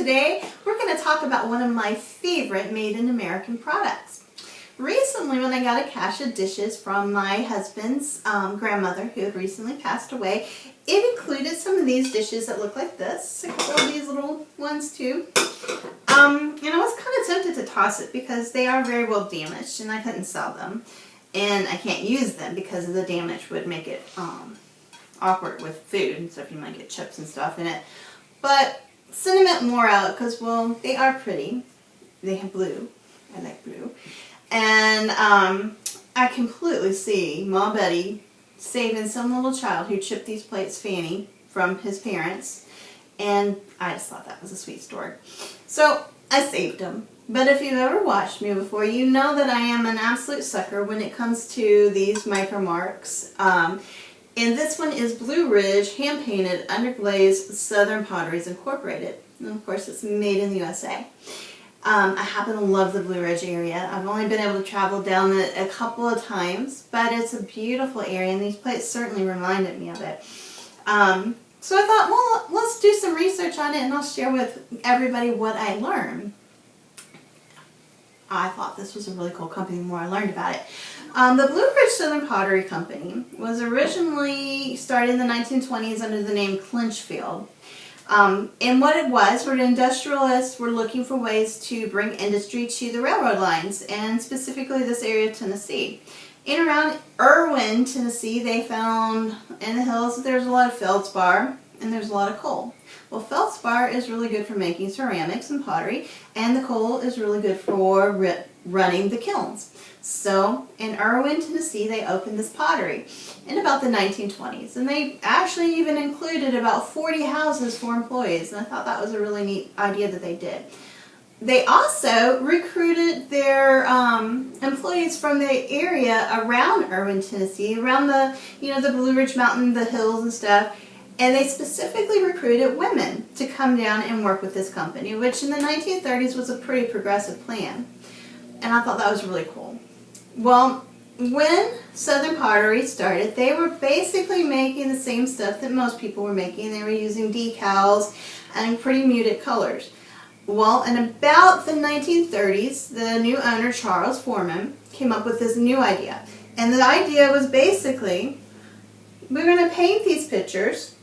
today we're going to talk about one of my favorite made in American products. Recently when I got a cache of dishes from my husband's grandmother who had recently passed away, it included some of these dishes that look like this, a couple of these little ones too. And I was kind of tempted to toss it because they are very well damaged and I couldn't sell them. And I can't use them because of the damage would make it awkward with food and stuff. You might get chips and stuff in it. But sentiment more out because, well, they are pretty. They have blue. I like blue. And I completely see Ma Betty saving some little child who chipped these plates Fanny from his parents. And I just thought that was a sweet story. So I saved them. But if you've ever watched me before, you know that I am an absolute sucker when it comes to these micro marks. And this one is Blue Ridge, hand-painted, underglazed Southern Potteries Incorporated. And of course, it's made in the USA. I happen to love the Blue Ridge area. I've only been able to travel down it a couple of times, but it's a beautiful area, and these plates certainly reminded me of it. So I thought, well, let's do some research on it, and I'll share with everybody what I learned. I thought this was a really cool company the more I learned about it. The Blue Ridge Southern Pottery Company was originally started in the 1920s under the name Clinchfield. And what it was, were industrialists were looking for ways to bring industry to the railroad lines, and specifically this area of Tennessee. In around Irwin, Tennessee, they found in the hills that there's a lot of feldspar and there's a lot of coal. Well, feldspar is really good for making ceramics and pottery, and the coal is really good for running the kilns. So in Irwin, Tennessee, they opened this pottery in about the 1920s, and they actually even included about 40 houses for employees, and I thought that was a really neat idea that they did. They also recruited their employees from the area around Irwin, Tennessee, around the, the Blue Ridge Mountain, the hills and stuff. And they specifically recruited women to come down and work with this company, which in the 1930s was a pretty progressive plan. And I thought that was really cool. Well, when Southern Pottery started, they were basically making the same stuff that most people were making. They were using decals and pretty muted colors. Well, in about the 1930s, the new owner, Charles Foreman, came up with this new idea. And the idea was basically, we're going to paint these pictures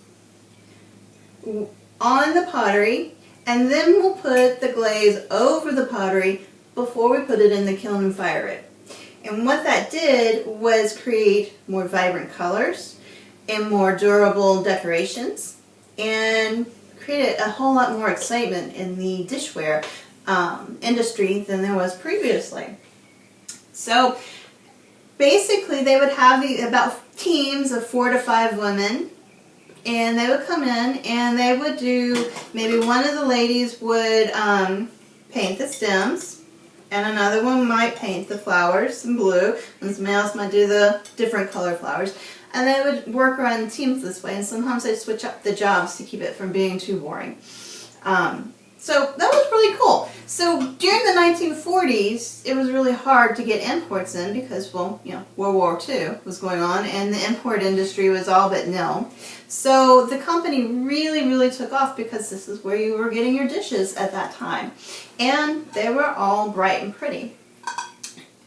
on the pottery, and then we'll put the glaze over the pottery before we put it in the kiln and fire it. And what that did was create more vibrant colors and more durable decorations, and created a whole lot more excitement in the dishware industry than there was previously. So basically they would have about teams of 4 to 5 women, and they would come in and they would do, maybe one of the ladies would paint the stems, and another one might paint the flowers in blue, and somebody else might do the different color flowers. And they would work around teams this way, and sometimes they'd switch up the jobs to keep it from being too boring. So that was really cool. So during the 1940s, it was really hard to get imports in because, well, World War II was going on and the import industry was all but nil. So the company really, really took off because this is where you were getting your dishes at that time. And they were all bright and pretty.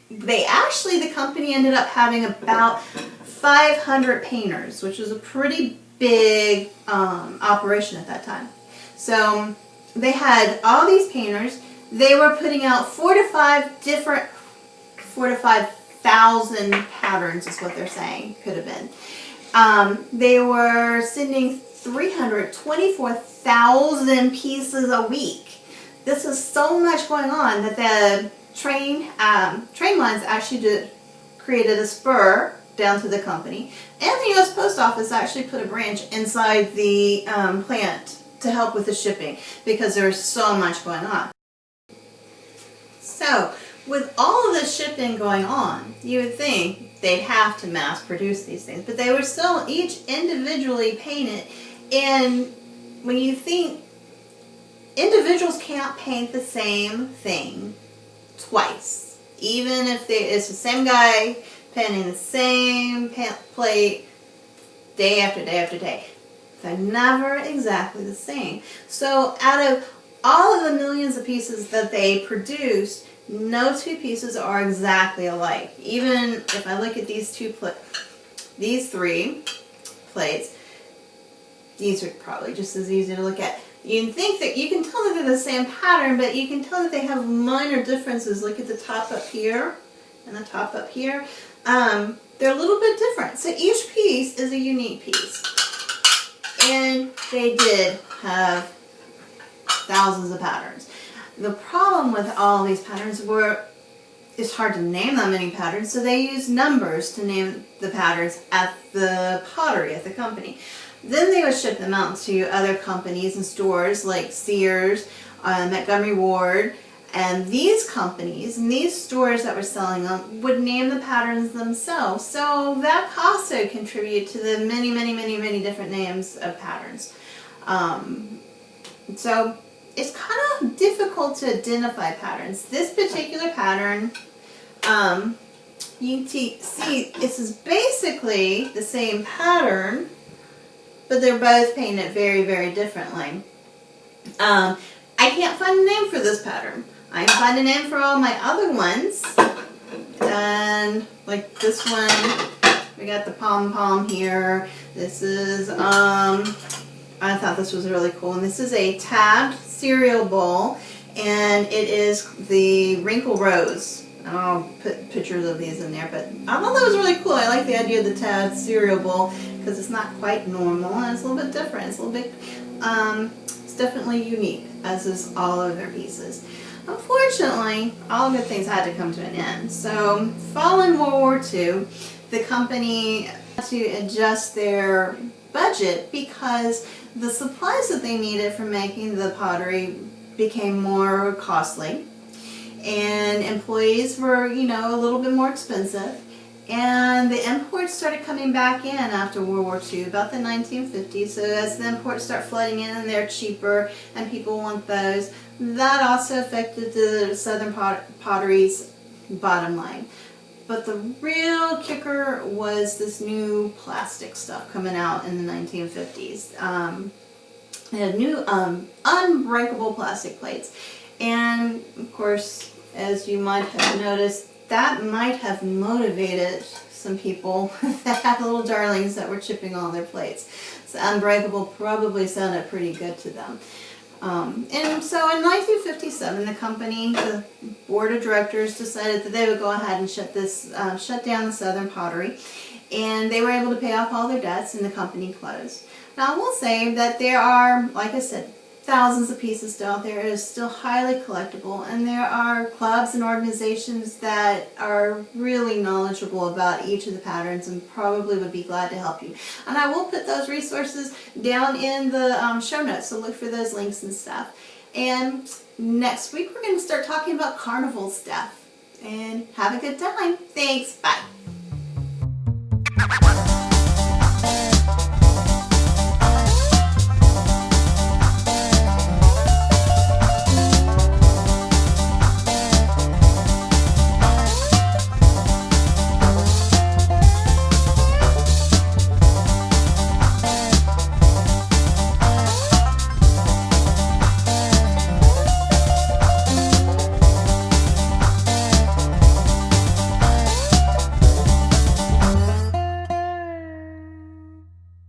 The company ended up having about 500 painters, which was a pretty big operation at that time. So they had all these painters. They were putting out 4 to 5,000 patterns is what they're saying, could have been. They were sending 324,000 pieces a week. This is so much going on that the train lines actually created a spur down to the company, and the U.S. Post Office actually put a branch inside the plant to help with the shipping because there was so much going on. So with all of this shipping going on, you would think they'd have to mass produce these things, but they were still each individually painted. And when you think, individuals can't paint the same thing twice, even if it's the same guy painting the same plate day after day after day. They're never exactly the same. So out of all of the millions of pieces that they produce, no two pieces are exactly alike. Even if I look at these three plates, these are probably just as easy to look at. You can think that you can tell that they're the same pattern, but you can tell that they have minor differences. Look at the top up here and the top up here. They're a little bit different. So each piece is a unique piece. And they did have thousands of patterns. The problem with all these patterns were it's hard to name that many patterns, so they used numbers to name the patterns at the pottery, at the company. Then they would ship them out to other companies and stores like Sears, Montgomery Ward, and these companies and these stores that were selling them would name the patterns themselves. So that also contributed to the many, many, many, many different names of patterns. So it's kind of difficult to identify patterns. This particular pattern, you can see this is basically the same pattern, but they're both painted very, very differently. I can't find a name for this pattern. I can find a name for all my other ones. And like this one, we got the pom-pom here. This is, I thought this was really cool. And this is a tabbed cereal bowl. And it is the wrinkle rose. I'll put pictures of these in there, but I thought that was really cool. I like the idea of the tabbed cereal bowl because it's not quite normal and it's a little bit different. It's a little bit, it's definitely unique, as is all of their pieces. Unfortunately, all good things had to come to an end. So, following World War II, the company had to adjust their budget because the supplies that they needed for making the pottery became more costly. And employees were, you know, a little bit more expensive. And the imports started coming back in after World War II, about the 1950s. So as the imports start flooding in and they're cheaper and people want those, that also affected the Southern Pottery's bottom line. But the real kicker was this new plastic stuff coming out in the 1950s. They had new unbreakable plastic plates. And of course, as you might have noticed, that might have motivated some people that had little darlings that were chipping on their plates. So unbreakable probably sounded pretty good to them. And so in 1957, the company, the board of directors, decided that they would go ahead and shut down the Southern Pottery, and they were able to pay off all their debts, and the company closed. Now I will say that there are, like I said, thousands of pieces still out there. It is still highly collectible, and there are clubs and organizations that are really knowledgeable about each of the patterns and probably would be glad to help you. And I will put those resources down in the show notes, so look for those links and stuff. And next week we're going to start talking about carnival stuff. And have a good time. Thanks. Bye.